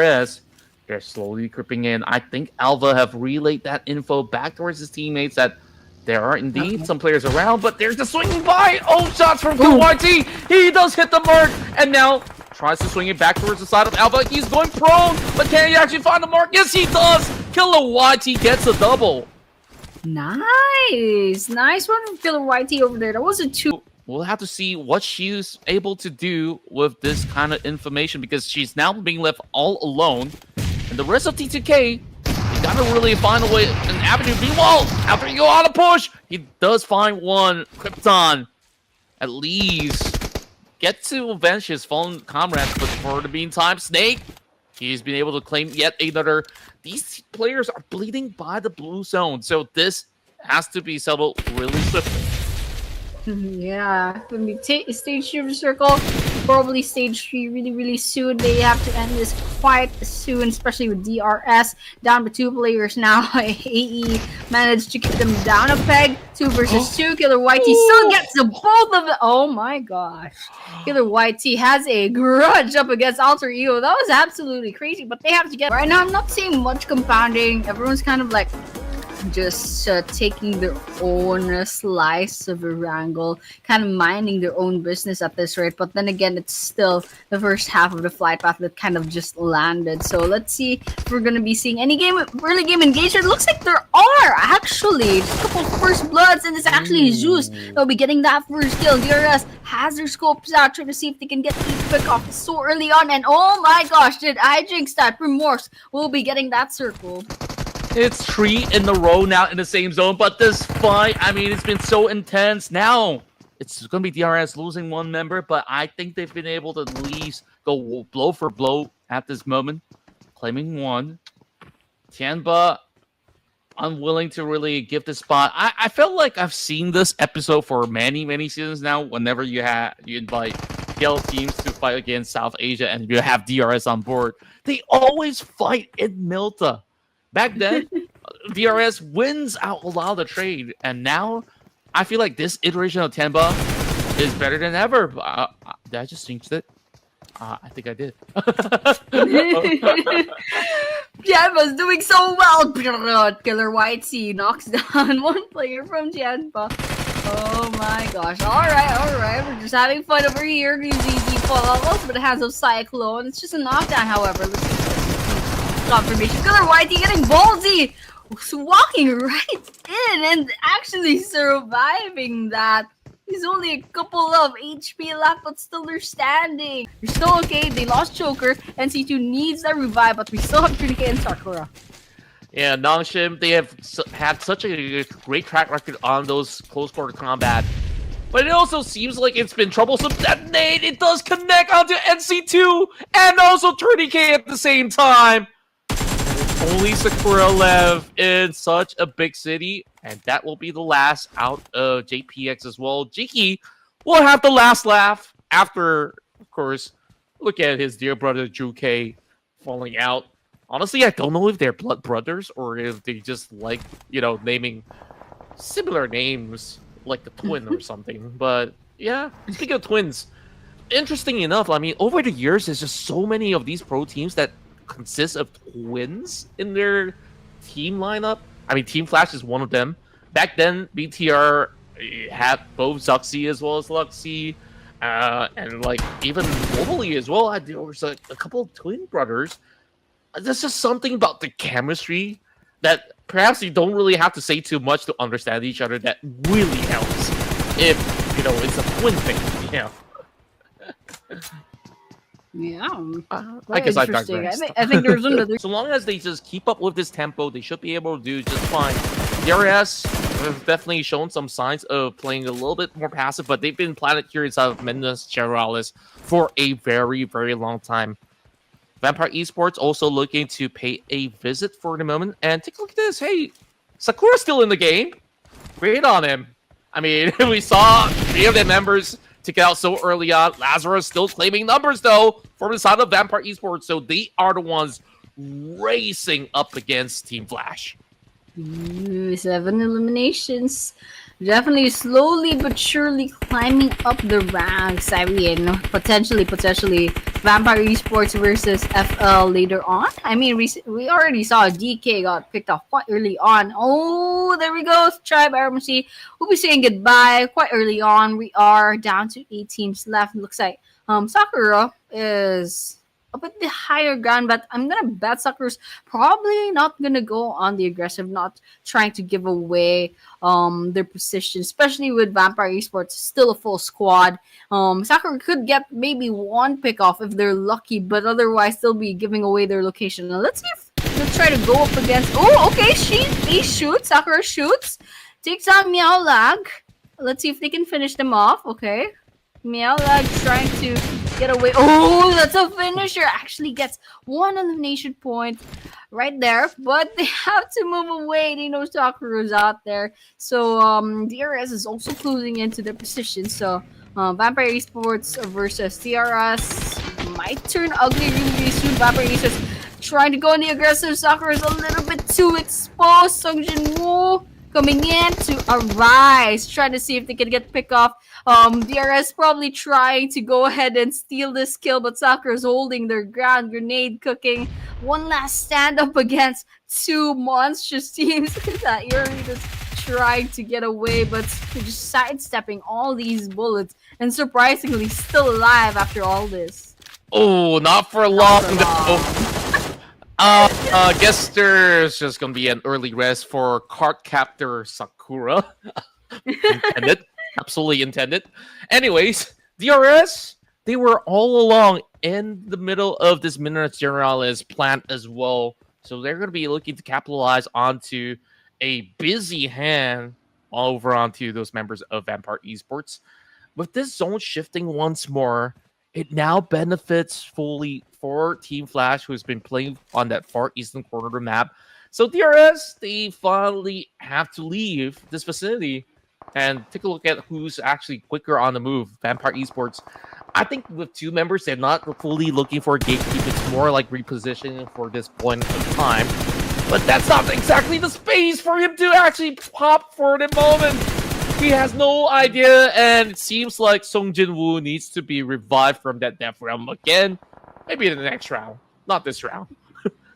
DRS, they're slowly creeping in. I think Alva have relayed that info back towards his teammates that there are indeed some players around, but they're just swinging by. Oh, shots from YT. He does hit the mark, and now tries to swing it back towards the side of Alva. He's going prone, but can he actually find the mark? Yes, he does. Killer YT gets a double. Nice one from Killer YT over there. That wasn't too. We'll have to see what she's able to do with this kind of information, because she's now being left all alone. And the rest of T2K, you gotta really find a way, an avenue. Meanwhile, after you go on a push, he does find one. Krypton, at least, get to avenge his fallen comrades, but for the meantime, Snake, he's been able to claim yet another. These players are bleeding by the blue zone, so this has to be settled really swiftly. Yeah, when we take stage 2 of the circle, probably stage 3 really soon. They have to end this quite soon, especially with DRS down to 2 players now. AE managed to keep them down a peg. 2 versus 2. Killer YT still gets the both of them. Oh my gosh. Killer YT has a grudge up against Alter Ego. That was absolutely crazy, but they have to get right now. I'm not seeing much compounding. Everyone's kind of like just taking their own slice of a wrangle, kind of minding their own business at this rate. But then again, it's still the first half of the flight path that kind of just landed. So let's see if we're going to be seeing any early game engagement. It looks like there are actually just a couple first bloods, and it's actually Zeus that'll be getting that first kill. DRS has their scopes out, trying to see if they can get the pick off so early on. And oh my gosh, did I jinx that? Remorse will be getting that circle. It's 3 in a row now in the same zone, but this fight, I mean, it's been so intense. Now, it's going to be DRS losing one member, but I think they've been able to at least go blow for blow at this moment, claiming one. Tianba, unwilling to really give the spot. I felt like I've seen this episode for many seasons now. Whenever you invite PL teams to fight against South Asia and you have DRS on board, they always fight in Milta. Back then, DRS wins out a lot of the trade, and now I feel like this iteration of Tenba is better than ever. Did I just jinx it? I think I did. Tianba's doing so well. Killer YT knocks down one player from Tianba. Oh my gosh. Alright. We're just having fun over here. Easy falls, but it has a cyclone. It's just a knockdown, however. Let's see. Confirmation. Killer YT getting ballsy, walking right in and actually surviving that. He's only a couple of HP left, but still they're standing. They're still okay. They lost Choker. NC2 needs that revive, but we still have Trinity and Sakura. Yeah, Nongshim, they have had such a great track record on those close quarter combat. But it also seems like it's been troublesome. That nade, it does connect onto NC2 and also Trinity at the same time. Only Sakura left in such a big city, and that will be the last out of JPX as well. Jiki will have the last laugh after, of course, look at his dear brother Drew K falling out. Honestly, I don't know if they're blood brothers or if they just like, naming similar names like the twin or something. But yeah, speaking of twins, interesting enough, I mean, over the years, there's just so many of these pro teams that consist of twins in their team lineup. I mean, Team Flash is one of them. Back then, BTR had both Zuxi as well as Luxi, and like even globally as well. There was a couple of twin brothers. There's just something about the chemistry that perhaps you don't really have to say too much to understand each other that really helps if, it's a twin thing, Yeah, I guess I digressed. I think there's another. So long as they just keep up with this tempo, they should be able to do just fine. DRS has definitely shown some signs of playing a little bit more passive, but they've been Planet Curious out of Mendes Cheralis for a very long time. Vampire Esports also looking to pay a visit for the moment. And take a look at this. Hey, Sakura's still in the game. Great on him. I mean, we saw 3 of their members take it out so early on. Lazarus still claiming numbers, though, from the side of Vampire Esports. So they are the ones racing up against Team Flash. Ooh, 7 eliminations. Definitely slowly but surely climbing up the ranks. I mean, potentially, Vampire Esports versus FL later on. I mean, we already saw DK got picked off quite early on. Oh, there we go. Tribe RMC. We'll be saying goodbye quite early on. We are down to 8 teams left. Looks like Sakura is up at the higher ground, but I'm gonna bet Sakura's probably not gonna go on the aggressive, not trying to give away their position, especially with Vampire Esports still a full squad. Sakura could get maybe one pick off if they're lucky, but otherwise they'll be giving away their location. Now let's see if they'll try to go up against. Oh, okay, he shoots. Sakura shoots, takes out Meow Lag. Let's see if they can finish them off. Okay, Meow Lag trying to get away. Oh, that's a finisher. Actually gets one elimination point right there, but they have to move away. They know Sakura's out there. So DRS is also closing into their position. So Vampire Esports versus DRS might turn ugly really soon. Vampire Esports trying to go on the aggressive. Sakura's a little bit too exposed. Sungjin Woo coming in to Arise, trying to see if they can get pick off. DRS probably trying to go ahead and steal this kill, but Sakura's holding their ground. Grenade cooking. One last stand up against two monstrous teams that Yuri is trying to get away, but just sidestepping all these bullets and surprisingly still alive after all this. Oh, not for long though. Guess there's just gonna be an early rest for card captor Sakura. Intended. Absolutely intended. Anyways, DRS, they were all along in the middle of this Minas Generalis plant as well. So they're gonna be looking to capitalize onto a busy hand over onto those members of Vampire Esports. With this zone shifting once more, it now benefits fully for Team Flash, who's been playing on that far eastern corner of the map. So DRS, they finally have to leave this vicinity and take a look at who's actually quicker on the move. Vampire Esports, I think with two members, they're not fully looking for a gatekeep. It's more like repositioning for this point of time. But that's not exactly the space for him to actually pop for the moment. He has no idea, and it seems like Song Jin-woo needs to be revived from that death realm again. Maybe in the next round. Not this round.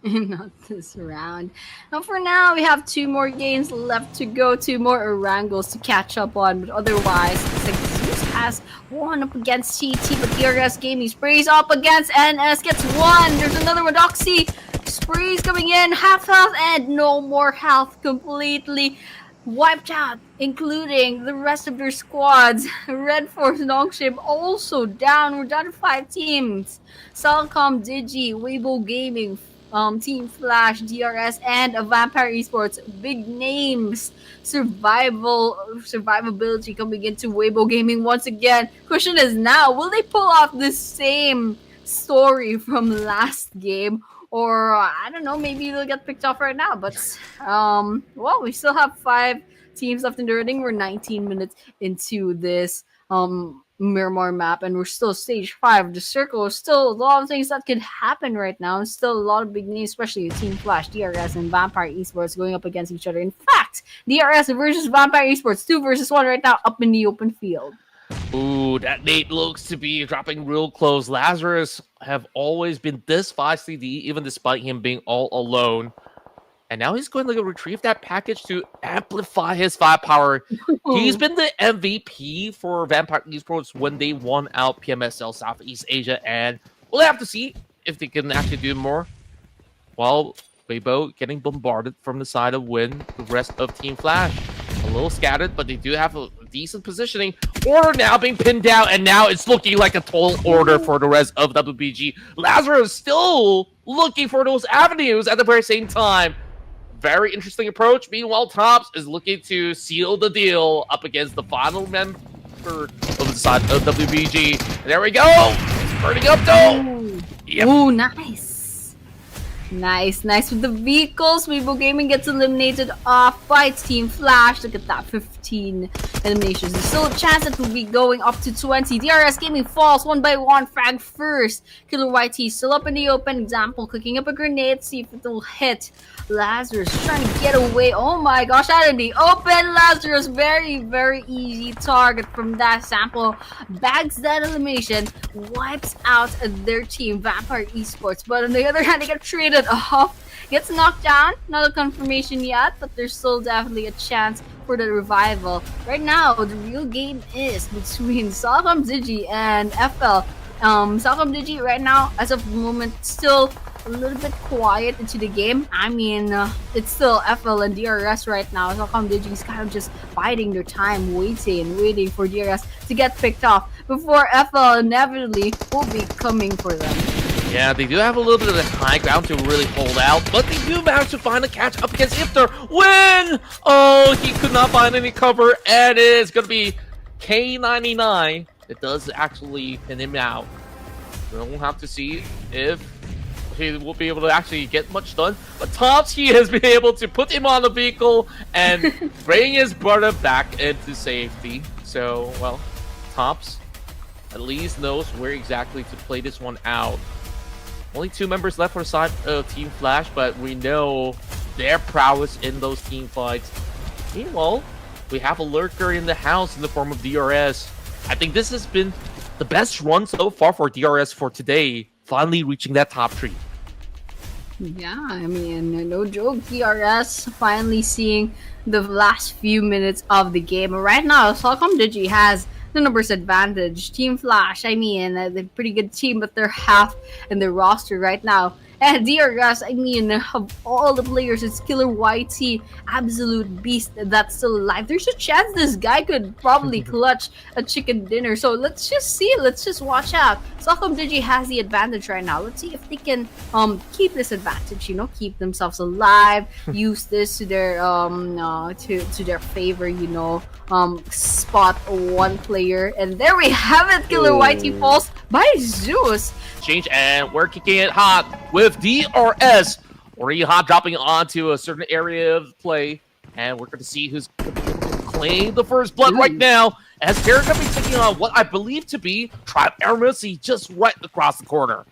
Not this round. Now, for now, we have 2 more games left to go, 2 more Orangles to catch up on. But otherwise, it's like Zeus has one up against CT, but DRS Gaming sprays up against NS, gets one. There's another one, Doxy. Sprays coming in, half health, and no more health, completely wiped out, including the rest of their squads. Red Force Nongshim also down. We're down to 5 teams. Salcom, Digi, Weibo Gaming, Team Flash, DRS, and Vampire Esports. Big names. Survivability coming into Weibo Gaming once again. Question is now, will they pull off the same story from last game? Or, I don't know, maybe they'll get picked off right now. But, well, we still have 5 teams left in the running. We're 19 minutes into this Miramar map, and we're still stage 5. The circle is still a lot of things that could happen right now. And still a lot of big names, especially Team Flash, DRS, and Vampire Esports going up against each other. In fact, DRS versus Vampire Esports, 2 versus 1 right now up in the open field. Ooh, that nade looks to be dropping real close. Lazarus have always been this feisty, even despite him being all alone. And now he's going to retrieve that package to amplify his firepower. He's been the MVP for Vampire Esports when they won out PMSL Southeast Asia. And we'll have to see if they can actually do more. While Weibo getting bombarded from the side of Win, the rest of Team Flash a little scattered, but they do have a decent positioning. Order now being pinned down, and now it's looking like a tall order for the rest of WBG. Lazarus still looking for those avenues at the very same time. Very interesting approach. Meanwhile, Tops is looking to seal the deal up against the final member of the side of WBG. There we go. It's burning up though. Ooh. Yep. Ooh, nice. Nice, nice with the vehicles. Weibo Gaming gets eliminated off by Team Flash. Look at that, 15 eliminations. There's still a chance that we'll be going up to 20. DRS Gaming falls one by one. Frag first. Killer YT still up in the open. Example, cooking up a grenade. See if it will hit. Lazarus trying to get away. Oh my gosh, out in the open. Lazarus, very, very easy target from that sample. Bags that elimination. Wipes out their team, Vampire Esports. But on the other hand, they get traded off. Gets knocked down. Not a confirmation yet, but there's still definitely a chance for the revival. Right now, the real game is between Salcom Digi and FL. Salcom Digi right now, as of the moment, still a little bit quiet into the game. I mean, it's still FL and DRS right now. Salcom Digi is kind of just biding their time, waiting for DRS to get picked off before FL inevitably will be coming for them. Yeah, they do have a little bit of the high ground to really hold out, but they do manage to find a catch up against Iftar. Win! Oh, he could not find any cover, and it is going to be K99. It does actually pin him out. We'll have to see if he will be able to actually get much done. But Topsky has been able to put him on the vehicle and bring his brother back into safety. So, well, Tops at least knows where exactly to play this one out. Only 2 members left for the side of Team Flash, but we know their prowess in those team fights. Meanwhile, we have a lurker in the house in the form of DRS. I think this has been the best run so far for DRS for today, finally reaching that top 3. Yeah, I mean, no joke. DRS finally seeing the last few minutes of the game. Right now, Salcom Digi has the numbers advantage. Team Flash, I mean, they're a pretty good team, but they're half in their roster right now. And DRS, I mean, of all the players, it's Killer YT, absolute beast that's still alive. There's a chance this guy could probably clutch a chicken dinner. So let's just see. Let's just watch out. Salcom Digi has the advantage right now. Let's see if they can keep this advantage. You know, keep themselves alive. Use this to their to their favor. You know, spot one player, and there we have it. Killer YT falls by Zeus. Change, and we're kicking it hot with DRS. Already hot, dropping onto a certain area of play, and we're going to see who's going to claim the first blood right now. As they're going to be taking on what I believe to be Tribe Aramisi just right across the corner.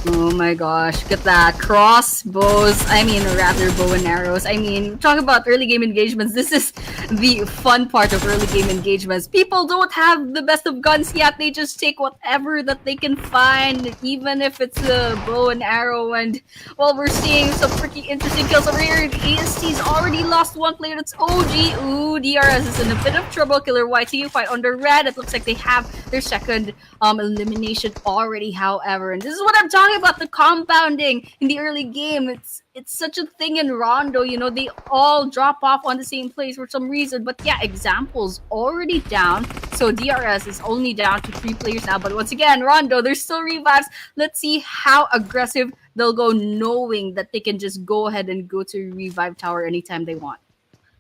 Oh my gosh, look at that. Crossbows, I mean, rather bow and arrows. I mean, talk about early game engagements. This is the fun part of early game engagements. People don't have the best of guns yet. They just take whatever that they can find, even if it's a bow and arrow. And, well, we're seeing some pretty interesting kills over here. AST's already lost one player. That's OG. Ooh, DRS is in a bit of trouble. Killer YT fight under red. It looks like they have their second elimination already, however. And this is what I'm talking about, the compounding in the early game. It's such a thing in Rondo, you know, they all drop off on the same place for some reason. But yeah, examples already down. So DRS is only down to 3 players now. But once again, Rondo, there's still revives. Let's see how aggressive they'll go, knowing that they can just go ahead and go to revive tower anytime they want.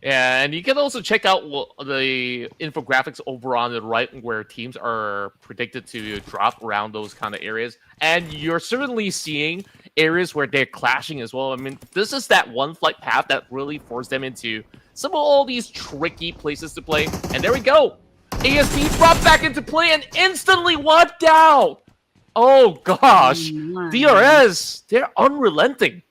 Yeah, and you can also check out the infographics over on the right where teams are predicted to drop around those kind of areas. And you're certainly seeing areas where they're clashing as well. I mean, this is that one flight path that really forced them into some of all these tricky places to play. And there we go. ASD brought back into play and instantly wiped out. Oh, gosh. DRS, they're unrelenting.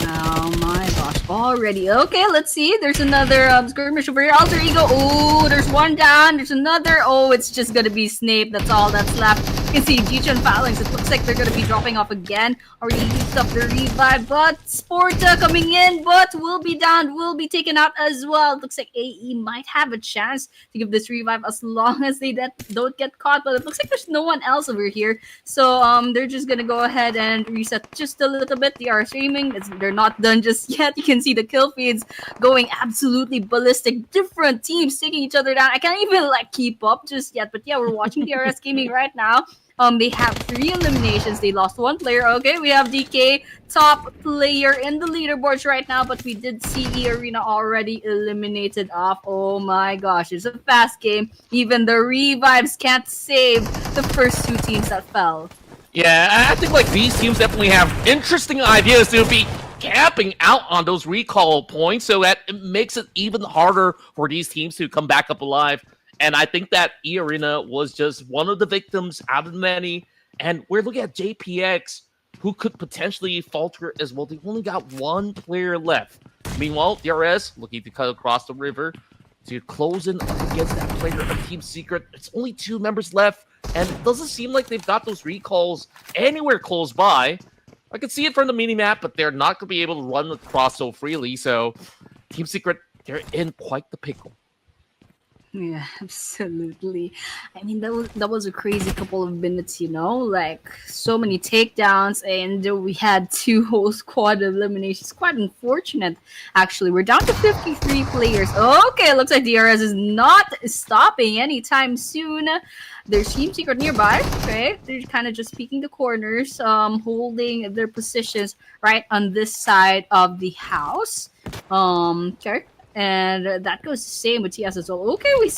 Oh my gosh, already. Okay, let's see. There's another skirmish over here. Alter Ego. Oh, there's one down. There's another. Oh, it's just going to be Snape. That's all that's left. You can see G-Chan Phalanx. It looks like they're going to be dropping off again. Already used up the revive, but Sporta coming in, but will be down, will be taken out as well. It looks like AE might have a chance to give this revive as long as they don't get caught, but it looks like there's no one else over here. So they're just going to go ahead and reset just a little bit. They are streaming. They're not done just yet. You can see the kill feeds going absolutely ballistic. Different teams taking each other down. I can't even keep up just yet, but yeah, we're watching DRS Gaming right now. They have 3 eliminations. They lost 1 player. Okay, we have DK, top player in the leaderboards right now, but we did see E Arena already eliminated off. Oh my gosh, it's a fast game. Even the revives can't save the first 2 teams that fell. Yeah, I think like these teams definitely have interesting ideas to be camping out on those recall points, so that it makes it even harder for these teams to come back up alive. And I think that E Arena was just one of the victims out of many. And we're looking at JPX, who could potentially falter as well. They only got one player left. Meanwhile, DRS looking to cut across the river to close in against that player of Team Secret. It's only 2 members left, and it doesn't seem like they've got those recalls anywhere close by. I can see it from the mini-map, but they're not going to be able to run across so freely, so Team Secret, they're in quite the pickle. Yeah, absolutely. I mean, that was a crazy couple of minutes, like so many takedowns, and we had 2 whole squad eliminations. Quite unfortunate, actually. We're down to 53 players. Okay, looks like DRS is not stopping anytime soon. There's Team Secret nearby. Okay, they're kind of just peeking the corners, holding their positions right on this side of the house. Okay. And that goes the same with TS as well. Okay, we're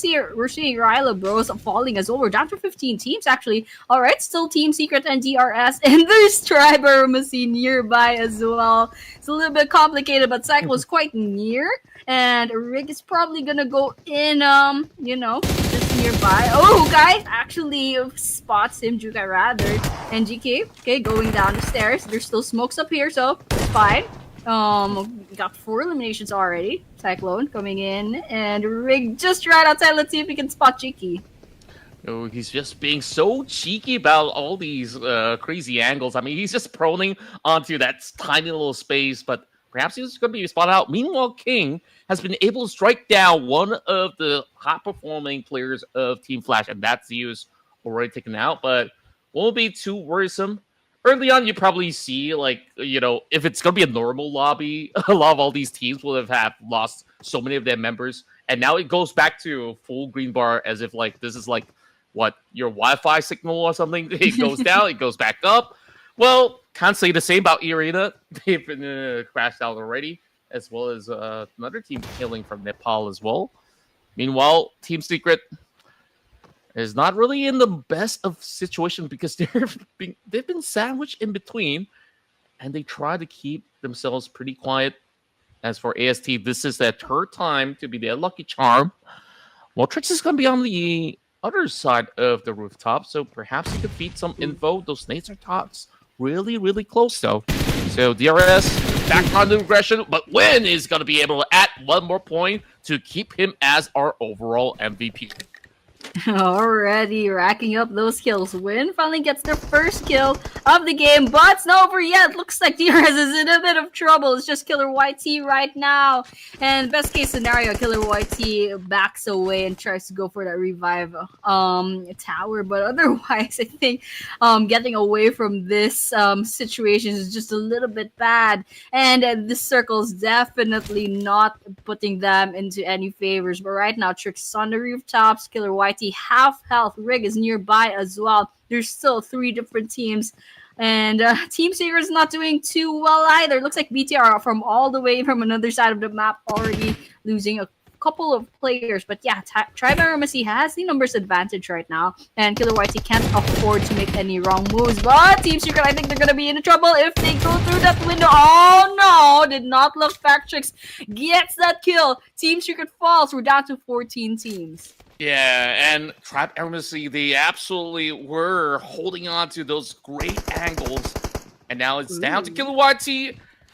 seeing Ryla Bros falling as well. We're down to 15 teams actually. All right, still Team Secret and DRS, and there's Tribarmacy nearby as well. It's a little bit complicated, but Cycle is quite near, and Rig is probably gonna go in. Just nearby. Oh, guys, actually spots him, Jukai rather, and GK. Okay, going down the stairs. There's still smokes up here, so it's fine. Got 4 eliminations already. Cyclone coming in, and Rig just right outside. Let's see if we can spot Cheeky. Oh, he's just being so cheeky about all these crazy angles. I mean, he's just proning onto that tiny little space, but perhaps he's going to be spotted out. Meanwhile, King has been able to strike down one of the hot-performing players of Team Flash, and that's Zeus already taken out, but won't be too worrisome. Early on, you probably see, like, if it's going to be a normal lobby, a lot of all these teams will have lost so many of their members. And now it goes back to full green bar as if, like, this is, like, what, your Wi-Fi signal or something? It goes down, it goes back up. Well, can't say the same about Arena. They've been crashed out already, as well as another team hailing from Nepal as well. Meanwhile, Team Secret is not really in the best of situation because they've been sandwiched in between, and they try to keep themselves pretty quiet. As for AST, this is their 3rd time to be their lucky charm. Well, Trix is going to be on the other side of the rooftop, so perhaps he could feed some info. Those nades are tots really, really close, though. So DRS back on the aggression, but Win is going to be able to add 1 more point to keep him as our overall MVP. Already racking up those kills. Win finally gets their first kill of the game, but it's not over yet. Looks like DRS is in a bit of trouble. It's just Killer YT right now. And best case scenario, Killer YT backs away and tries to go for that revive tower. But otherwise, I think getting away from this situation is just a little bit bad. And this circle is definitely not putting them into any favors. But right now, Trix is on the rooftops. Killer YT half health. Rig is nearby as well. There's still 3 different teams, and Team Secret is not doing too well either. Looks like BTR from all the way from another side of the map already losing a couple of players. But yeah, Tribarmacy has the numbers advantage right now, and Killer YT can't afford to make any wrong moves. But Team Secret, I think they're gonna be in trouble if they go through that window. Oh no, did not look back. Trix gets that kill. Team Secret falls. We're down to 14 teams. Yeah, and Tribarmacy, they absolutely were holding on to those great angles. And now it's down to Killer YT.